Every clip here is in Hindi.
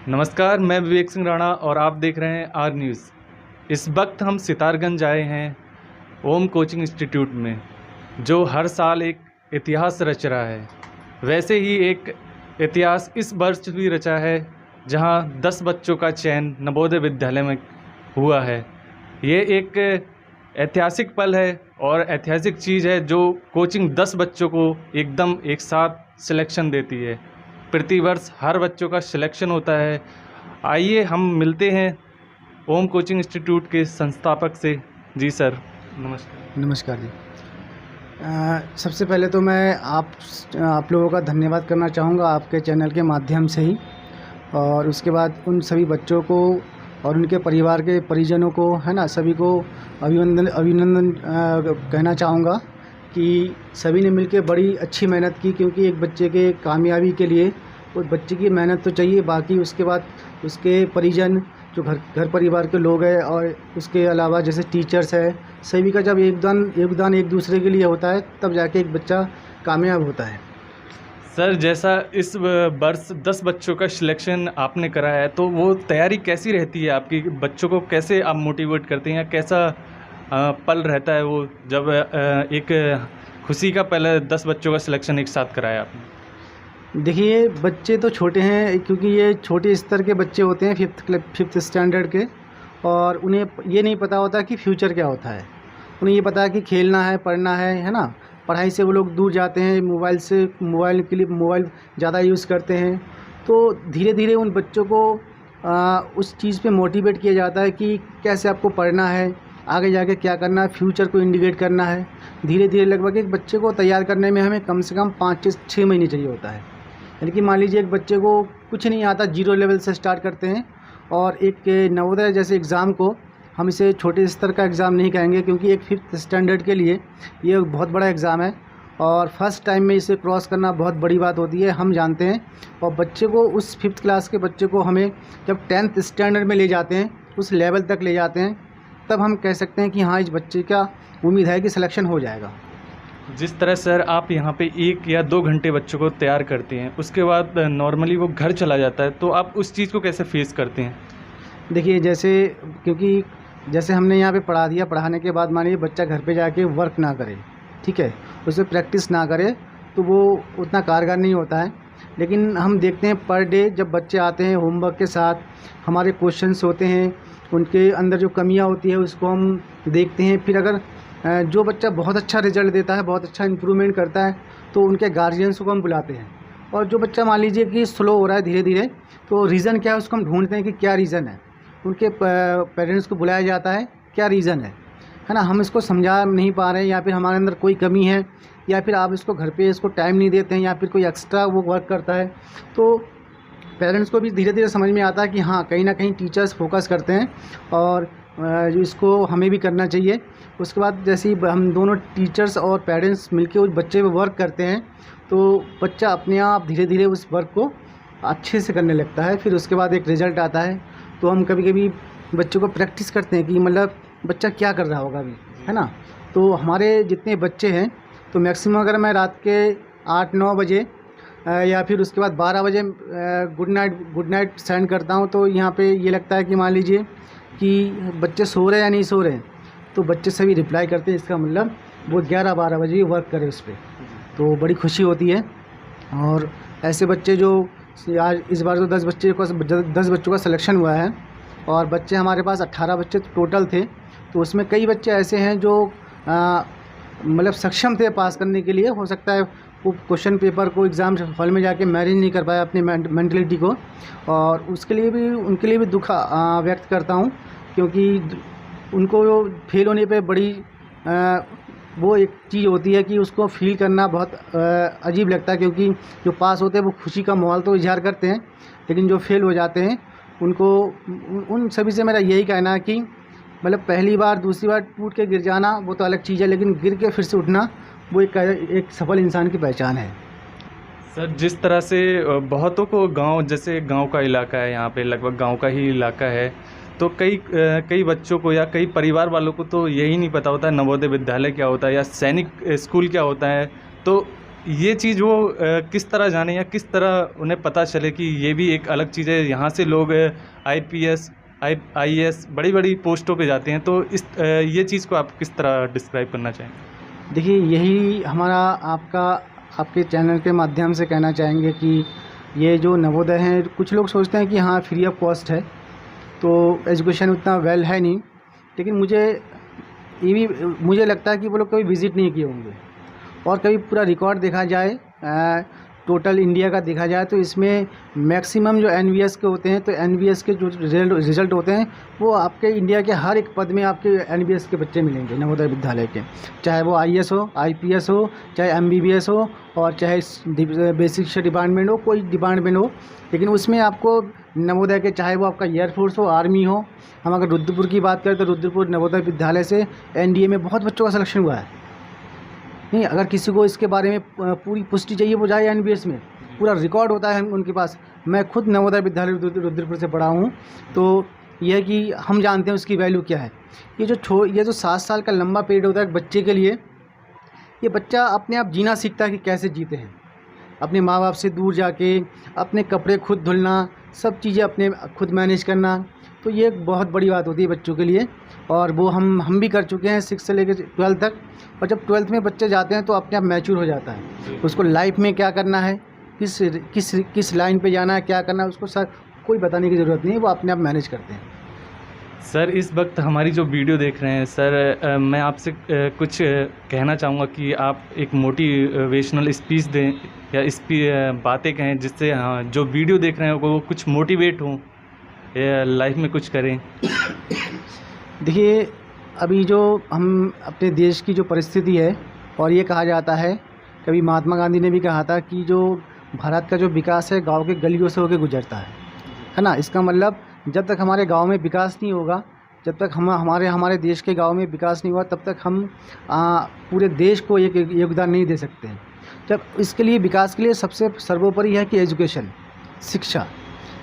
नमस्कार, मैं विवेक सिंह राणा और आप देख रहे हैं आर न्यूज़। इस वक्त हम सितारगंज आए हैं ओम कोचिंग इंस्टीट्यूट में, जो हर साल एक इतिहास रच रहा है। वैसे ही एक इतिहास इस वर्ष भी रचा है, जहां 10 बच्चों का चयन नवोदय विद्यालय में हुआ है। ये एक ऐतिहासिक पल है और ऐतिहासिक चीज़ है, जो कोचिंग 10 बच्चों को एकदम एक साथ सिलेक्शन देती है। प्रतिवर्ष हर बच्चों का सिलेक्शन होता है। आइए हम मिलते हैं ओम कोचिंग इंस्टीट्यूट के संस्थापक से। जी सर, नमस्कार। नमस्कार जी। सबसे पहले तो मैं आप लोगों का धन्यवाद करना चाहूँगा आपके चैनल के माध्यम से ही, और उसके बाद उन सभी बच्चों को और उनके परिवार के परिजनों को, है ना, सभी को अभिनंदन कहना चाहूँगा कि सभी ने मिलकर बड़ी अच्छी मेहनत की, क्योंकि एक बच्चे के कामयाबी के लिए उस बच्चे की मेहनत तो चाहिए, बाकी उसके बाद उसके परिजन जो घर परिवार के लोग हैं, और उसके अलावा जैसे टीचर्स है, सभी का जब योगदान एक दूसरे के लिए होता है, तब जाके एक बच्चा कामयाब होता है। सर, जैसा इस वर्ष 10 बच्चों का सिलेक्शन आपने करा है, तो वो तैयारी कैसी रहती है आपकी? बच्चों को कैसे आप मोटिवेट करते हैं, या कैसा पल रहता है वो जब एक खुशी का पहले 10 बच्चों का सिलेक्शन एक साथ कराया आपने? देखिए, बच्चे तो छोटे हैं, क्योंकि ये छोटे स्तर के बच्चे होते हैं, फिफ्थ स्टैंडर्ड के, और उन्हें ये नहीं पता होता कि फ्यूचर क्या होता है। उन्हें ये पता है कि खेलना है, पढ़ना है ना। पढ़ाई से वो लोग दूर जाते हैं, मोबाइल के लिए मोबाइल ज़्यादा यूज़ करते हैं। तो धीरे धीरे उन बच्चों को उस चीज़ पे मोटिवेट किया जाता है कि कैसे आपको पढ़ना है, आगे जाके क्या करना है, फ्यूचर को इंडिकेट करना है। धीरे धीरे लगभग एक बच्चे को तैयार करने में हमें कम से कम 5 से 6 महीने चाहिए होता है। यानी कि मान लीजिए एक बच्चे को कुछ नहीं आता, 0 लेवल से स्टार्ट करते हैं, और एक नवोदय जैसे एग्ज़ाम को हम इसे छोटे स्तर का एग्ज़ाम नहीं कहेंगे, क्योंकि एक 5th स्टैंडर्ड के लिए ये बहुत बड़ा एग्ज़ाम है, और फर्स्ट टाइम में इसे क्रॉस करना बहुत बड़ी बात होती है, हम जानते हैं। और बच्चे को, उस 5th क्लास के बच्चे को हमें जब 10th स्टैंडर्ड में ले जाते हैं, उस लेवल तक ले जाते हैं, तब हम कह सकते हैं कि हाँ, इस बच्चे का उम्मीद है कि सिलेक्शन हो जाएगा। जिस तरह सर आप यहाँ पे 1 या 2 घंटे बच्चों को तैयार करते हैं, उसके बाद नॉर्मली वो घर चला जाता है, तो आप उस चीज़ को कैसे फेस करते हैं? देखिए, क्योंकि जैसे हमने यहाँ पे पढ़ा दिया, पढ़ाने के बाद मानिए बच्चा घर पे जाके वर्क ना करे, ठीक है, उसे प्रैक्टिस ना करे, तो वो उतना कारगर नहीं होता है। लेकिन हम देखते हैं पर डे जब बच्चे आते हैं होमवर्क के साथ, हमारे क्वेश्चंस होते हैं, उनके अंदर जो कमियां होती है उसको हम देखते हैं। फिर अगर जो बच्चा बहुत अच्छा रिजल्ट देता है, बहुत अच्छा इम्प्रूवमेंट करता है, तो उनके गार्जियंस को हम बुलाते हैं। और जो बच्चा मान लीजिए कि स्लो हो रहा है धीरे धीरे, तो रीज़न क्या है उसको हम ढूंढते हैं कि क्या रीज़न है। उनके पेरेंट्स को बुलाया जाता है, क्या रीज़न है ना, हम इसको समझा नहीं पा रहे हैं, या फिर हमारे अंदर कोई कमी है, या फिर आप इसको घर पे इसको टाइम नहीं देते हैं, या फिर कोई एक्स्ट्रा वो वर्क करता है। तो पेरेंट्स को भी धीरे धीरे समझ में आता है कि हाँ, कहीं ना कहीं टीचर्स फोकस करते हैं, और इसको हमें भी करना चाहिए। उसके बाद जैसे ही हम दोनों टीचर्स और पेरेंट्स मिलके उस बच्चे पे वर्क करते हैं, तो बच्चा अपने आप धीरे धीरे उस वर्क को अच्छे से करने लगता है। फिर उसके बाद एक रिज़ल्ट आता है, तो हम कभी कभी बच्चों को प्रैक्टिस करते हैं कि मतलब बच्चा क्या कर रहा होगा अभी, है ना। तो हमारे जितने बच्चे हैं, तो मैक्सिमम अगर मैं रात के 8-9 बजे या फिर उसके बाद 12 बजे गुड नाइट सेंड करता हूँ, तो यहाँ पे ये लगता है कि मान लीजिए कि बच्चे सो रहे हैं या नहीं सो रहे हैं, तो बच्चे सभी रिप्लाई करते हैं, इसका मतलब वो 11-12 बजे वर्क करे उस पर, तो बड़ी खुशी होती है। और ऐसे बच्चे जो आज इस बार तो 10 बच्चों का सिलेक्शन हुआ है, और बच्चे हमारे पास 18 बच्चे टोटल थे, तो उसमें कई बच्चे ऐसे हैं जो मतलब सक्षम थे पास करने के लिए। हो सकता है वो क्वेश्चन पेपर को एग्ज़ाम हॉल में जाके मैनेज नहीं कर पाया अपनी मेंटलिटी को, और उनके लिए भी दुख व्यक्त करता हूँ, क्योंकि उनको फेल होने पे बड़ी वो एक चीज़ होती है कि उसको फील करना बहुत अजीब लगता है, क्योंकि जो पास होते हैं वो खुशी का माहौल तो इजहार करते हैं, लेकिन जो फेल हो जाते हैं उनको, उन सभी से मेरा यही कहना है कि मतलब पहली बार दूसरी बार टूट के गिर जाना वो तो अलग चीज़ है, लेकिन गिर के फिर से उठना वो एक सफल इंसान की पहचान है। सर, जिस तरह से बहुतों को जैसे गांव का इलाका है, यहाँ पे लगभग गांव का ही इलाका है, तो कई बच्चों को या कई परिवार वालों को तो यही नहीं पता होता है नवोदय विद्यालय क्या होता है या सैनिक स्कूल क्या होता है। तो ये चीज़ वो किस तरह जाने या किस तरह उन्हें पता चले कि ये भी एक अलग चीज़ है, यहाँ से लोग IPS IAS बड़ी बड़ी पोस्टों पे जाते हैं, तो इस ये चीज़ को आप किस तरह डिस्क्राइब करना चाहेंगे? देखिए, यही हमारा आपके चैनल के माध्यम से कहना चाहेंगे कि ये जो नवोदय हैं, कुछ लोग सोचते हैं कि हाँ फ्री ऑफ कॉस्ट है, तो एजुकेशन उतना वेल है नहीं, लेकिन मुझे लगता है कि वो लोग कभी विज़िट नहीं किए होंगे। और कभी पूरा रिकॉर्ड देखा जाए, टोटल इंडिया का देखा जाए, तो इसमें मैक्सिमम जो NVS के होते हैं, तो NVS के जो रिज़ल्ट होते हैं वो आपके इंडिया के हर एक पद में आपके NVS के बच्चे मिलेंगे नवोदय विद्यालय के, चाहे वो IAS हो, IPS हो, चाहे MBBS हो, और चाहे बेसिक शिक्षा डिपार्टमेंट हो, कोई डिपार्टमेंट हो, लेकिन उसमें आपको नवोदय के, चाहे वो आपका एयरफोर्स हो, आर्मी हो। हम अगर रुद्रपुर की बात करें तो रुद्रपुर नवोदय विद्यालय से NDA में बहुत बच्चों का सिलेक्शन हुआ है। नहीं, अगर किसी को इसके बारे में पूरी पुष्टि चाहिए, वो जाए NBS में, पूरा रिकॉर्ड होता है उनके पास। मैं खुद नवोदय विद्यालय रुद्रपुर से पढ़ा हूँ, तो यह है कि हम जानते हैं उसकी वैल्यू क्या है। ये जो 7 साल का लंबा पीरियड होता है बच्चे के लिए, ये बच्चा अपने आप जीना सीखता है कि कैसे जीते हैं, अपने माँ बाप से दूर जाके, अपने कपड़े खुद धुलना, सब चीज़ें अपने खुद मैनेज करना। तो ये एक बहुत बड़ी बात होती है बच्चों के लिए, और वो हम भी कर चुके हैं 6 से लेकर 12 तक। और जब 12th में बच्चे जाते हैं तो अपने आप मैच्योर हो जाता है, उसको लाइफ में क्या करना है, किस लाइन पे जाना है, क्या करना है, उसको सर कोई बताने की ज़रूरत नहीं है, वो अपने आप मैनेज करते हैं। सर, इस वक्त हमारी जो वीडियो देख रहे हैं सर, मैं आपसे कुछ कहना चाहूँगा कि आप एक मोटिवेशनल स्पीच दें या बातें कहें, जिससे हाँ जो वीडियो देख रहे हैं वो कुछ मोटिवेट हों या लाइफ में कुछ करें। देखिए, अभी जो हम अपने देश की जो परिस्थिति है, और ये कहा जाता है, कभी महात्मा गांधी ने भी कहा था कि जो भारत का जो विकास है गांव के गलियों से होकर गुजरता है ना। इसका मतलब जब तक हमारे गांव में विकास नहीं होगा, जब तक हमारे देश के गांव में विकास नहीं हुआ, तब तक हम पूरे देश को एक योगदान नहीं दे सकते हैं। जब इसके लिए, विकास के लिए सबसे सर्वोपरि है कि एजुकेशन,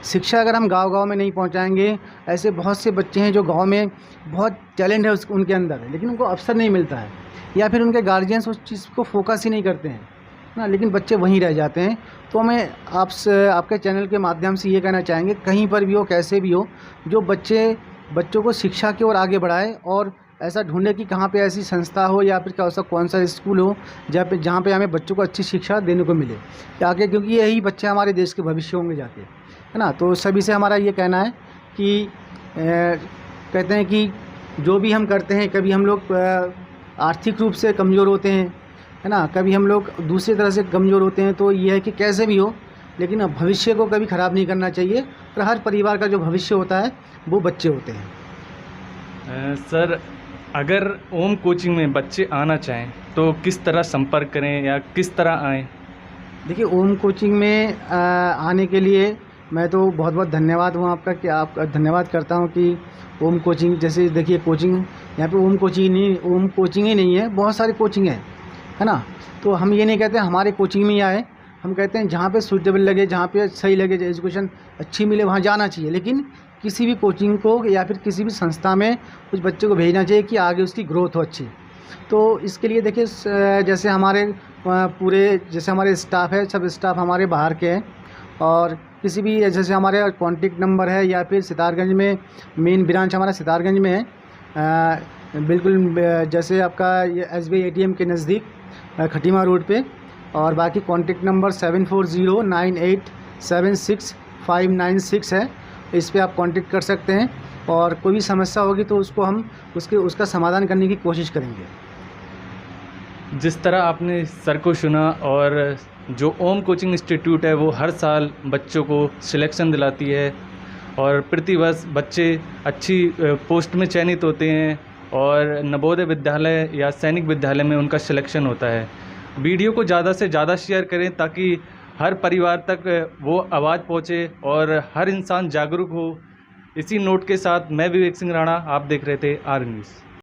शिक्षा अगर हम गांव में नहीं पहुंचाएंगे, ऐसे बहुत से बच्चे हैं जो गांव में बहुत टैलेंट है उनके अंदर है, लेकिन उनको अवसर नहीं मिलता है, या फिर उनके गार्जियंस उस चीज़ को फोकस ही नहीं करते हैं ना, लेकिन बच्चे वहीं रह जाते हैं। तो हमें आपके चैनल के माध्यम से ये कहना चाहेंगे, कहीं पर भी हो, कैसे भी हो, जो बच्चों को शिक्षा की ओर आगे बढ़ाए, और ऐसा ढूंढे कि कहाँ पे ऐसी संस्था हो या फिर ऐसा कौन सा स्कूल हो जहाँ पे हमें बच्चों को अच्छी शिक्षा देने को मिले आगे, क्योंकि यही बच्चे हमारे देश के भविष्य होंगे जाके, है ना। तो सभी से हमारा ये कहना है कि कहते हैं कि जो भी हम करते हैं, कभी हम लोग आर्थिक रूप से कमज़ोर होते हैं, है ना, कभी हम लोग दूसरी तरह से कमज़ोर होते हैं, तो ये है कि कैसे भी हो, लेकिन भविष्य को कभी ख़राब नहीं करना चाहिए, और हर परिवार का जो भविष्य होता है वो बच्चे होते हैं। सर, अगर ओम कोचिंग में बच्चे आना चाहें तो किस तरह संपर्क करें या किस तरह आएँ? देखिए, ओम कोचिंग में आने के लिए मैं तो बहुत बहुत धन्यवाद हूँ आपका, कि आप धन्यवाद करता हूँ कि ओम कोचिंग, जैसे देखिए कोचिंग यहाँ पे ओम कोचिंग ही नहीं है, बहुत सारी कोचिंग है ना। तो हम ये नहीं कहते हमारे कोचिंग में ही आए, हम कहते हैं जहाँ पे सूटेबल लगे, जहाँ पे सही लगे, एजुकेशन अच्छी मिले, वहाँ जाना चाहिए। लेकिन किसी भी कोचिंग को या फिर किसी भी संस्था में कुछ बच्चे को भेजना चाहिए कि आगे उसकी ग्रोथ हो अच्छी। तो इसके लिए देखिए, जैसे हमारे स्टाफ है, सब स्टाफ हमारे बाहर के हैं, और किसी भी जैसे हमारे कॉन्टेक्ट नंबर है, या फिर सितारगंज में मेन ब्रांच हमारा सितारगंज में है, बिल्कुल जैसे आपका ये SBI ATM के नज़दीक खटीमा रोड पे, और बाकी कॉन्टेक्ट नंबर 7409876596 है, इस पे आप कांटेक्ट कर सकते हैं, और कोई भी समस्या होगी तो उसको हम उसका समाधान करने की कोशिश करेंगे। जिस तरह आपने सर को सुना, और जो ओम कोचिंग इंस्टीट्यूट है वो हर साल बच्चों को सिलेक्शन दिलाती है, और प्रतिवर्ष बच्चे अच्छी पोस्ट में चयनित होते हैं, और नवोदय विद्यालय या सैनिक विद्यालय में उनका सिलेक्शन होता है। वीडियो को ज़्यादा से ज़्यादा शेयर करें ताकि हर परिवार तक वो आवाज़ पहुँचे और हर इंसान जागरूक हो। इसी नोट के साथ मैं विवेक सिंह राणा, आप देख रहे थे आर न्यूज़।